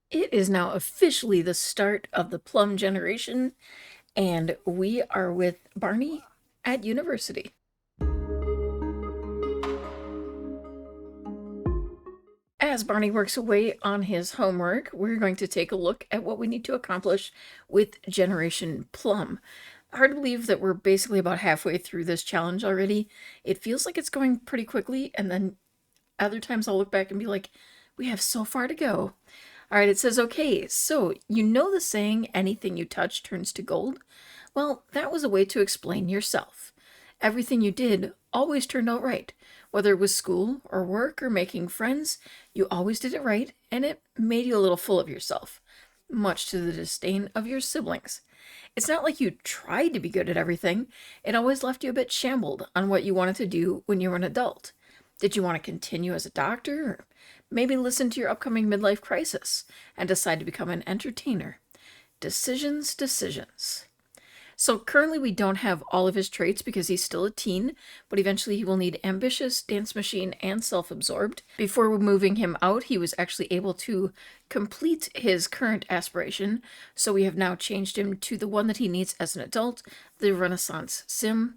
It is now officially the start of the Plum generation, and we are with Barney at university. As Barney works away on his homework, we're going to take a look at what we need to accomplish with Generation Plum. Hard to believe that we're basically about halfway through this challenge already. It feels like it's going pretty quickly, and then other times I'll look back and be like, we have so far to go. All right, it says, okay, so you know the saying, anything you touch turns to gold? Well, that was a way to explain yourself. Everything you did always turned out right. Whether it was school or work or making friends, you always did it right, and it made you a little full of yourself, much to the disdain of your siblings. It's not like you tried to be good at everything, it always left you a bit shambled on what you wanted to do when you were an adult. Did you want to continue as a doctor, or maybe listen to your upcoming midlife crisis and decide to become an entertainer? Decisions, decisions. So currently we don't have all of his traits because he's still a teen, but eventually he will need ambitious, dance machine, and self-absorbed. Before moving him out, he was actually able to complete his current aspiration, so we have now changed him to the one that he needs as an adult, the Renaissance Sim.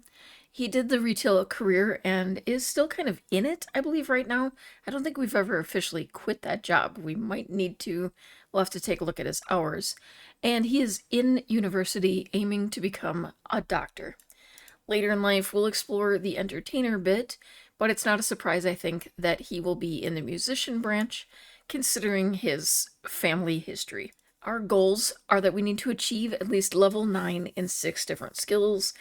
He did the retail career and is still kind of in it, I believe, right now. I don't think we've ever officially quit that job. We might need to. We'll have to take a look at his hours. And he is in university aiming to become a doctor. Later in life, we'll explore the entertainer bit, but it's not a surprise, I think, that he will be in the musician branch, considering his family history. Our goals are that we need to achieve at least level 9 in 6 different skills.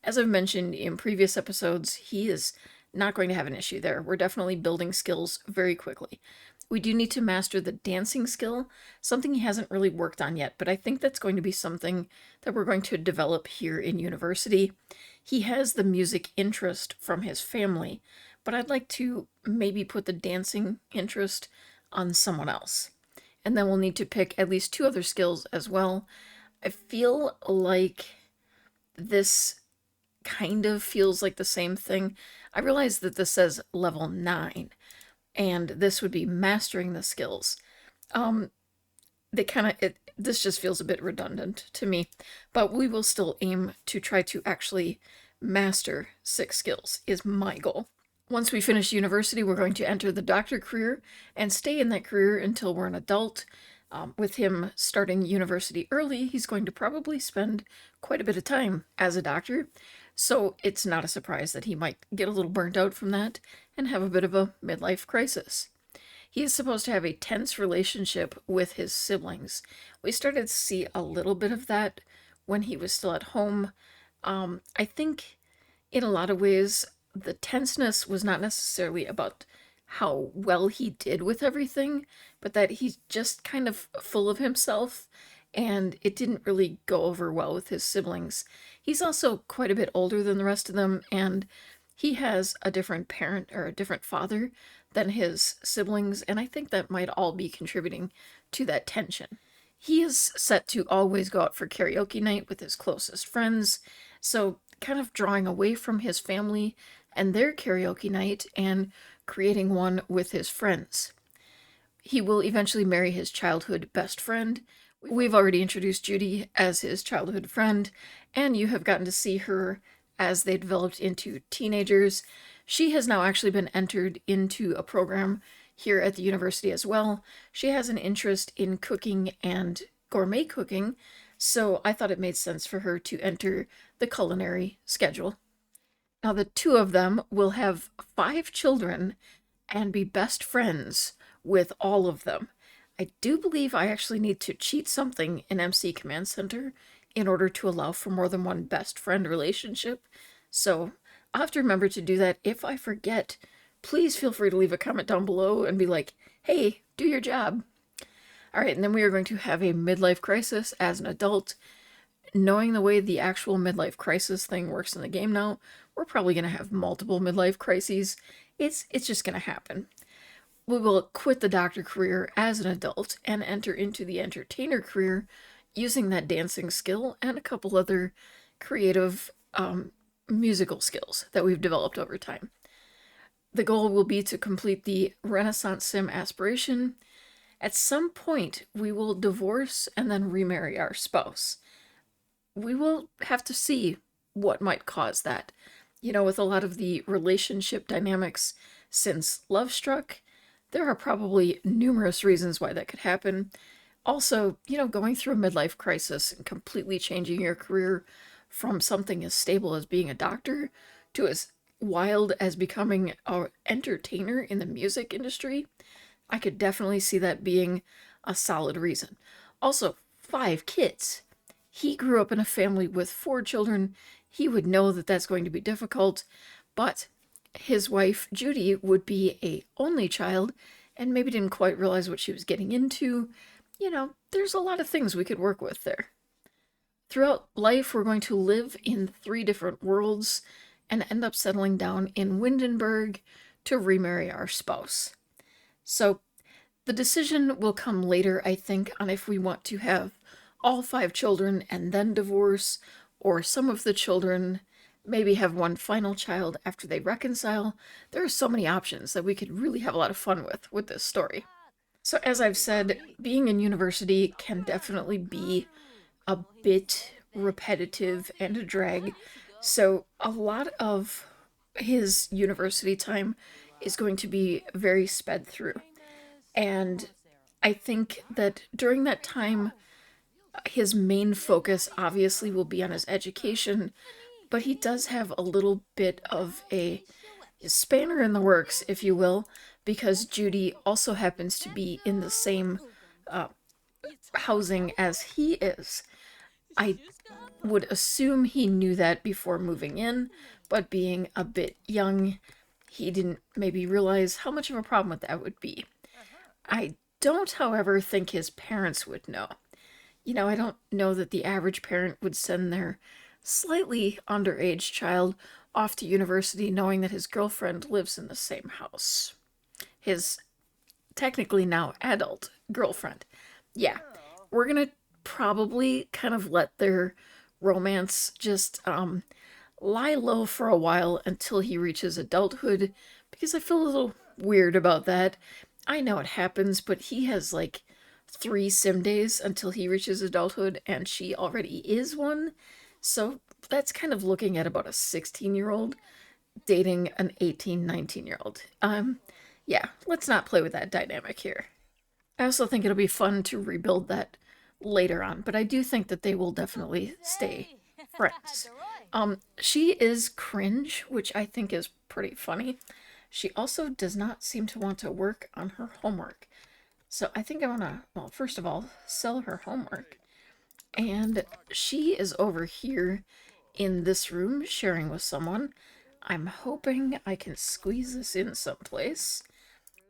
As I've mentioned in previous episodes, he is not going to have an issue there. We're definitely building skills very quickly. We do need to master the dancing skill, something he hasn't really worked on yet, but I think that's going to be something that we're going to develop here in university. He has the music interest from his family, but I'd like to maybe put the dancing interest on someone else. And then we'll need to pick at least 2 other skills as well. I feel like this kind of feels like the same thing. I realize that this says level 9, and this would be mastering the skills. They kind of, this just feels a bit redundant to me, but we will still aim to try to actually master 6 skills is my goal. Once we finish university, we're going to enter the doctor career and stay in that career until we're an adult. With him starting university early, he's going to probably spend quite a bit of time as a doctor, so it's not a surprise that he might get a little burnt out from that and have a bit of a midlife crisis. He is supposed to have a tense relationship with his siblings. We started to see a little bit of that when he was still at home. I think in a lot of ways, the tenseness was not necessarily about how well he did with everything, but that he's just kind of full of himself, and it didn't really go over well with his siblings. He's also quite a bit older than the rest of them, and he has a different parent or a different father than his siblings, and I think that might all be contributing to that tension. He is set to always go out for karaoke night with his closest friends, so kind of drawing away from his family and their karaoke night and creating one with his friends. He will eventually marry his childhood best friend. We've already introduced Judy as his childhood friend, and you have gotten to see her as they developed into teenagers. She has now actually been entered into a program here at the university as well. She has an interest in cooking and gourmet cooking, so I thought it made sense for her to enter the culinary schedule. Now, the 2 of them will have 5 children and be best friends with all of them. I do believe I actually need to cheat something in MC Command Center in order to allow for more than one best friend relationship. So I'll have to remember to do that. If I forget, please feel free to leave a comment down below and be like, hey, do your job. All right, and then we are going to have a midlife crisis as an adult. Knowing the way the actual midlife crisis thing works in the game now, we're probably going to have multiple midlife crises. It's just going to happen. We will quit the doctor career as an adult and enter into the entertainer career using that dancing skill and a couple other creative musical skills that we've developed over time. The goal will be to complete the Renaissance Sim aspiration At some point, we will divorce and then remarry our spouse. We will have to see what might cause that. With a lot of the relationship dynamics since Love Struck, there are probably numerous reasons why that could happen. Also, going through a midlife crisis and completely changing your career from something as stable as being a doctor to as wild as becoming an entertainer in the music industry, I could definitely see that being a solid reason. Also, 5 kids. He grew up in a family with 4 children. He would know that that's going to be difficult, but his wife, Judy, would be a only child and maybe didn't quite realize what she was getting into. There's a lot of things we could work with there. Throughout life, we're going to live in 3 different worlds and end up settling down in Windenburg to remarry our spouse. So the decision will come later, I think, on if we want to have all 5 children and then divorce, or some of the children maybe have one final child after they reconcile. There are so many options that we could really have a lot of fun with this story. So, as I've said, being in university can definitely be a bit repetitive and a drag. So, a lot of his university time is going to be very sped through. And I think that during that time, his main focus obviously will be on his education, but he does have a little bit of a spanner in the works, if you will, because Judy also happens to be in the same uh, housing as he is. I would assume he knew that before moving in, but being a bit young, he didn't maybe realize how much of a problem that would be. I don't, however, think his parents would know. I don't know that the average parent would send their slightly underage child off to university knowing that his girlfriend lives in the same house. His technically now adult girlfriend. Yeah, we're gonna probably kind of let their romance just lie low for a while until he reaches adulthood because I feel a little weird about that. I know it happens, but he has like 3 sim days until he reaches adulthood, and she already is one. So that's kind of looking at about a 16-year-old dating an 18, 19-year-old. Yeah, let's not play with that dynamic here. I also think it'll be fun to rebuild that later on, but I do think that they will definitely stay friends. She is cringe, which I think is pretty funny. She also does not seem to want to work on her homework. So I think I want to, well, first of all, sell her homework. And she is over here in this room sharing with someone. I'm hoping I can squeeze this in someplace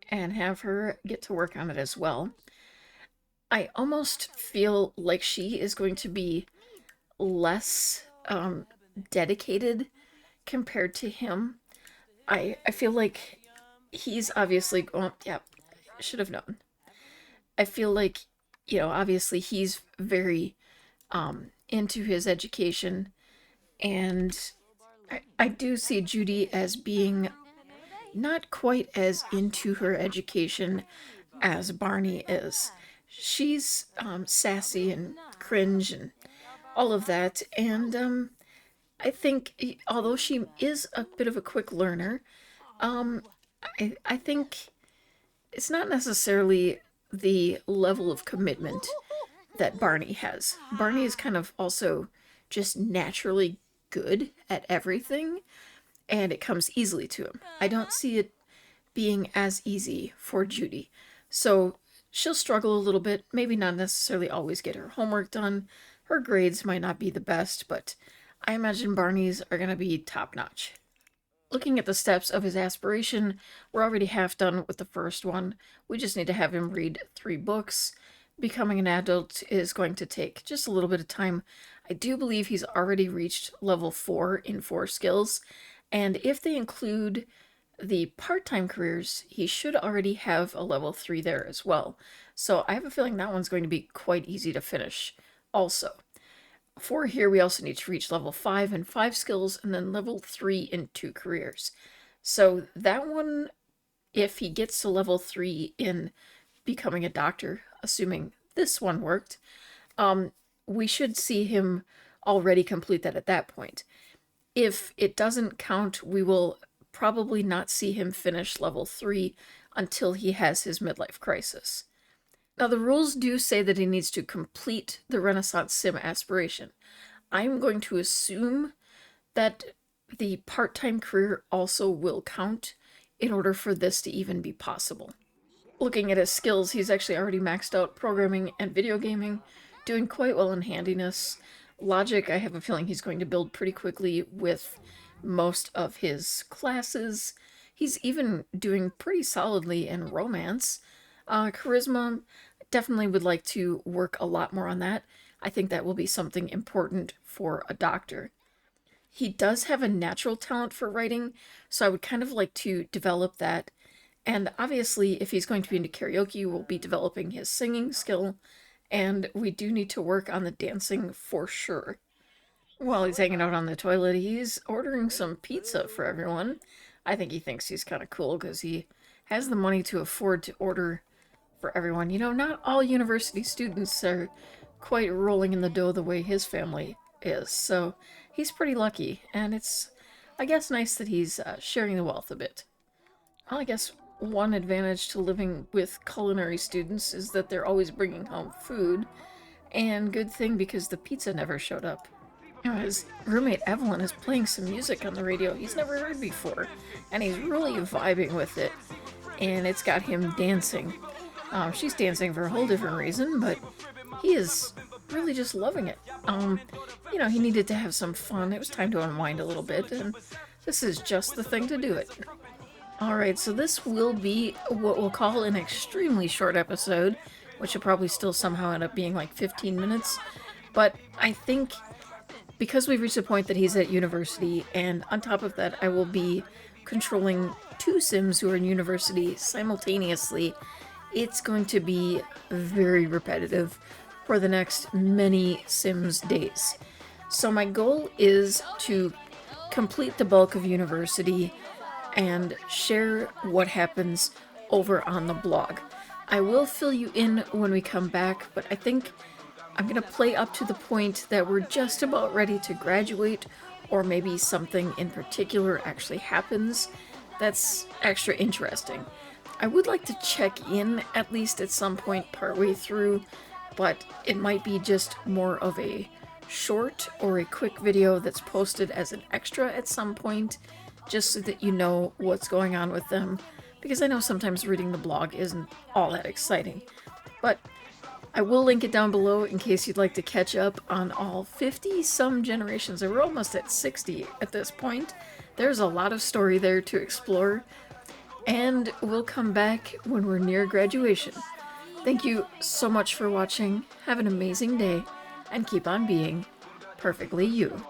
and have her get to work on it as well. I almost feel like she is going to be less dedicated compared to him. I feel like he's obviously, well, yeah, should have known. I feel like, obviously he's very into his education, and I do see Judy as being not quite as into her education as Barney is. She's sassy and cringe and all of that, and I think although she is a bit of a quick learner, um, I think it's not necessarily the level of commitment that Barney has. Barney is kind of also just naturally good at everything, and it comes easily to him. I don't see it being as easy for Judy. So she'll struggle a little bit, maybe not necessarily always get her homework done. Her grades might not be the best, but I imagine Barney's are going to be top notch. Looking at the steps of his aspiration, we're already half done with the first one. We just need to have him read 3 books. Becoming an adult is going to take just a little bit of time. I do believe he's already reached level 4 in 4 skills, and if they include the part-time careers, he should already have a level 3 there as well. So I have a feeling that one's going to be quite easy to finish also. For here, we also need to reach level 5 in 5 skills, and then level 3 in 2 careers. So that one, if he gets to level 3 in becoming a doctor, assuming this one worked, we should see him already complete that at that point. If it doesn't count, we will probably not see him finish level 3 until he has his midlife crisis. Now, the rules do say that he needs to complete the Renaissance Sim aspiration. I'm going to assume that the part-time career also will count in order for this to even be possible. Looking at his skills, he's actually already maxed out programming and video gaming, doing quite well in handiness. Logic, I have a feeling he's going to build pretty quickly with most of his classes. He's even doing pretty solidly in romance. Charisma, definitely would like to work a lot more on that. I think that will be something important for a doctor. He does have a natural talent for writing, so I would kind of like to develop that. And obviously, if he's going to be into karaoke, we'll be developing his singing skill, and we do need to work on the dancing for sure. While he's hanging out on the toilet, he's ordering some pizza for everyone. I think he thinks he's kind of cool because he has the money to afford to order for everyone. You know, not all university students are quite rolling in the dough the way his family is, so he's pretty lucky, and it's, I guess, nice that he's sharing the wealth a bit. Well, I guess one advantage to living with culinary students is that they're always bringing home food, and good thing because the pizza never showed up. You know, his roommate Evelyn is playing some music on the radio he's never heard before, and he's really vibing with it, and it's got him dancing. She's dancing for a whole different reason, but he is really just loving it. You know, he needed to have some fun. It was time to unwind a little bit, and this is just the thing to do it. Alright, so this will be what we'll call an extremely short episode, which will probably still somehow end up being like 15 minutes. But I think because we've reached a point that he's at university, and on top of that, I will be controlling 2 Sims who are in university simultaneously, it's going to be very repetitive for the next many Sims days. So my goal is to complete the bulk of university and share what happens over on the blog. I will fill you in when we come back, but I think I'm going to play up to the point that we're just about ready to graduate, or maybe something in particular actually happens that's extra interesting. I would like to check in at least at some point partway through, but it might be just more of a short or a quick video that's posted as an extra at some point, just so that you know what's going on with them, because I know sometimes reading the blog isn't all that exciting. But I will link it down below in case you'd like to catch up on all 50-some generations. We're almost at 60 at this point. There's a lot of story there to explore, and we'll come back when we're near graduation. Thank you so much for watching. Have an amazing day, and keep on being perfectly you.